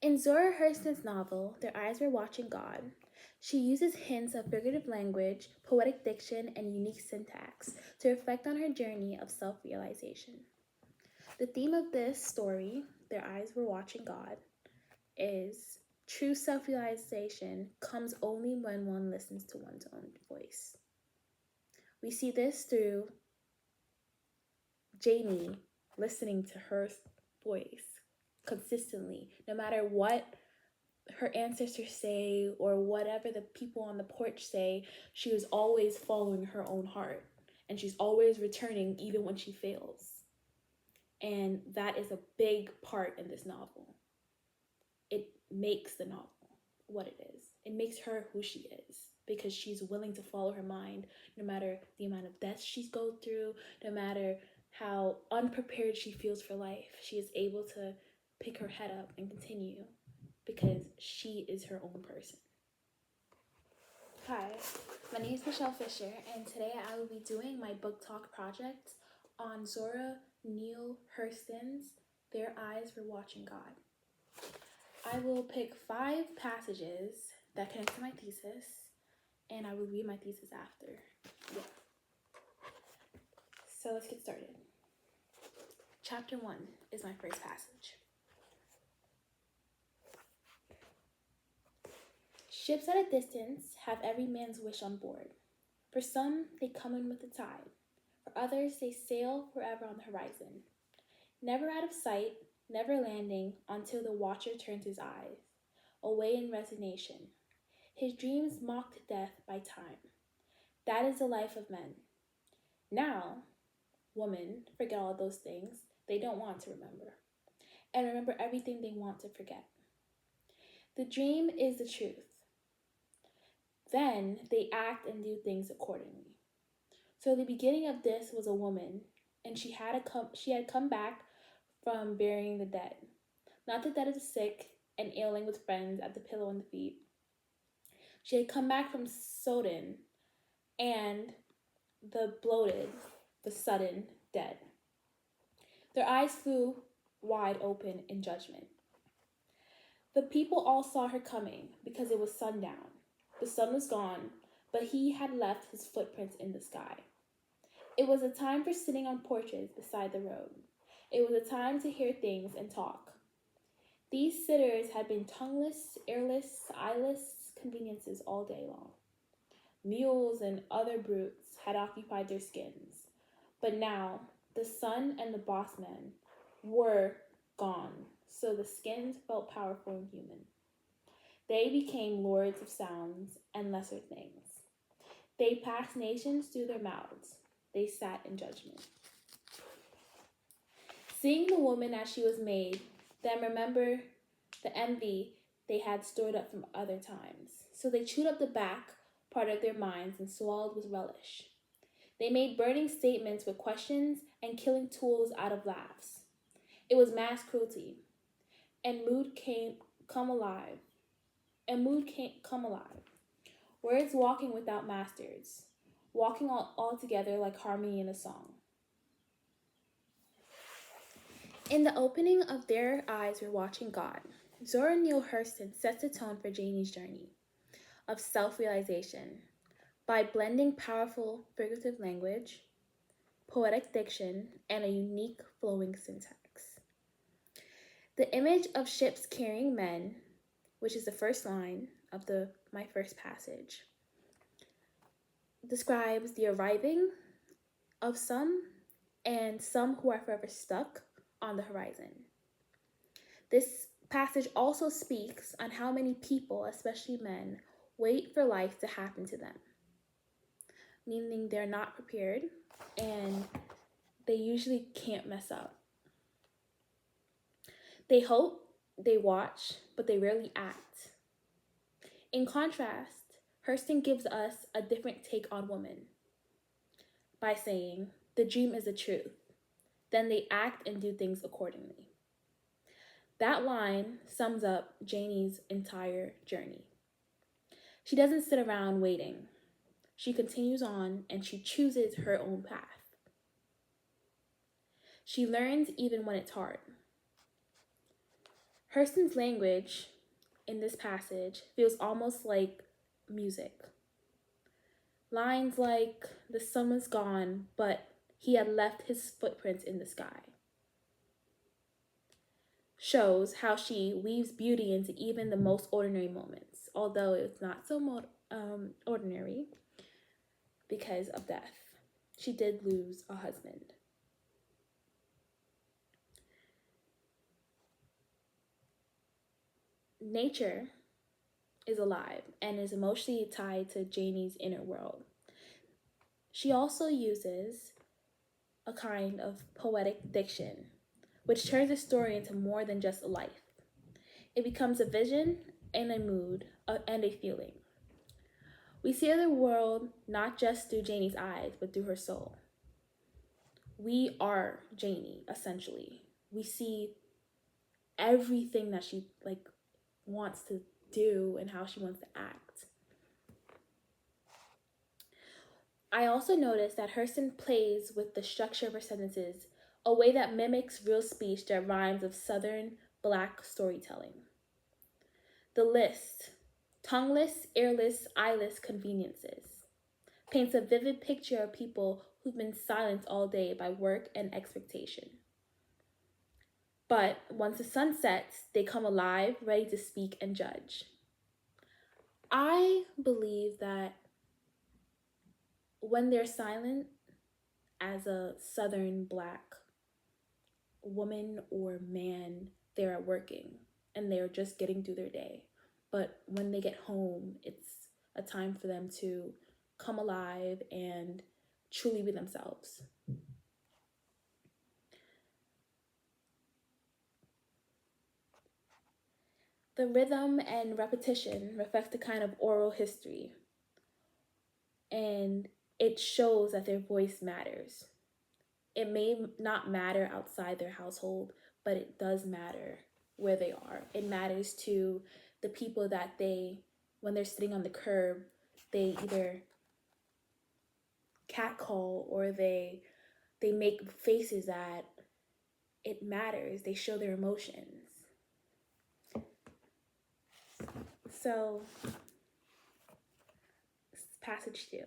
In Zora Hurston's novel, Their Eyes Were Watching God, she uses hints of figurative language, poetic diction, and unique syntax to reflect on her journey of self realization. The theme of this story, Their Eyes Were Watching God, is true self realization comes only when one listens to one's own voice. We see this through Janie listening to her voice consistently, no matter what her ancestors say or whatever the people on the porch say, she was always following her own heart, and she's always returning even when she fails. And that is a big part in this novel. It makes the novel what it is. It makes her who she is because she's willing to follow her mind no matter the amount of death she's gone through, no matter how unprepared she feels for life. She is able to pick her head up and continue because she is her own person. Hi, my name is Michelle Fisher, and today I will be doing my book talk project on Zora Neale Hurston's Their Eyes Were Watching God. I will pick 5 passages that connect to my thesis, and I will read my thesis after. Yeah. So let's get started. Chapter 1 is my first passage. Ships at a distance have every man's wish on board. For some, they come in with the tide. For others, they sail forever on the horizon. Never out of sight, never landing until the watcher turns his eyes away in resignation. His dreams mocked to death by time. That is the life of men. Now, women forget all those things they don't want to remember, and remember everything they want to forget. The dream is the truth. Then they act and do things accordingly. So the beginning of this was a woman, and she had come back from burying the dead. Not the dead of the sick and ailing with friends at the pillow and the feet. She had come back from Sodden and the bloated, the sudden dead. Their eyes flew wide open in judgment. The people all saw her coming because it was sundown. The sun was gone, but he had left his footprints in the sky. It was a time for sitting on porches beside the road. It was a time to hear things and talk. These sitters had been tongueless, airless, eyeless conveniences all day long. Mules and other brutes had occupied their skins, but now the sun and the boss men were gone, so the skins felt powerful and human. They became lords of sounds and lesser things. They passed nations through their mouths. They sat in judgment. Seeing the woman as she was made, then remember the envy they had stored up from other times. So they chewed up the back part of their minds and swallowed with relish. They made burning statements with questions and killing tools out of laughs. It was mass cruelty, and mood came come alive. Words walking without masters, walking all together like harmony in a song. In the opening of Their Eyes Were Watching God, Zora Neale Hurston sets the tone for Janie's journey of self-realization by blending powerful figurative language, poetic diction, and a unique flowing syntax. The image of ships carrying men, which is the first line of my first passage, describes the arriving of some and some who are forever stuck on the horizon. This passage also speaks on how many people, especially men, wait for life to happen to them, meaning they're not prepared and they usually can't mess up. They hope, they watch, but they rarely act. In contrast, Hurston gives us a different take on women by saying, the dream is the truth. Then they act and do things accordingly. That line sums up Janie's entire journey. She doesn't sit around waiting. She continues on and she chooses her own path. She learns even when it's hard. Hurston's language in this passage feels almost like music. Lines like, the sun was gone, but he had left his footprints in the sky, shows how she weaves beauty into even the most ordinary moments, although it's not so ordinary because of death. She did lose a husband. Nature is alive and is emotionally tied to Janie's inner world. She also uses a kind of poetic diction, which turns a story into more than just a life. It becomes a vision and a mood and a feeling. We see the world not just through Janie's eyes, but through her soul. We are Janie, essentially. We see everything that she wants to do and how she wants to act. I also noticed that Hurston plays with the structure of her sentences, a way that mimics real speech that rhymes of Southern Black storytelling. The list, tongueless, earless, eyeless conveniences, paints a vivid picture of people who've been silenced all day by work and expectation. But once the sun sets, they come alive, ready to speak and judge. I believe that when they're silent, as a Southern Black woman or man, they're working and they're just getting through their day. But when they get home, it's a time for them to come alive and truly be themselves. The rhythm and repetition reflect a kind of oral history, and it shows that their voice matters. It may not matter outside their household, but it does matter where they are. It matters to the people that when they're sitting on the curb, they either catcall or they make faces at. It matters. They show their emotions. So, passage 2.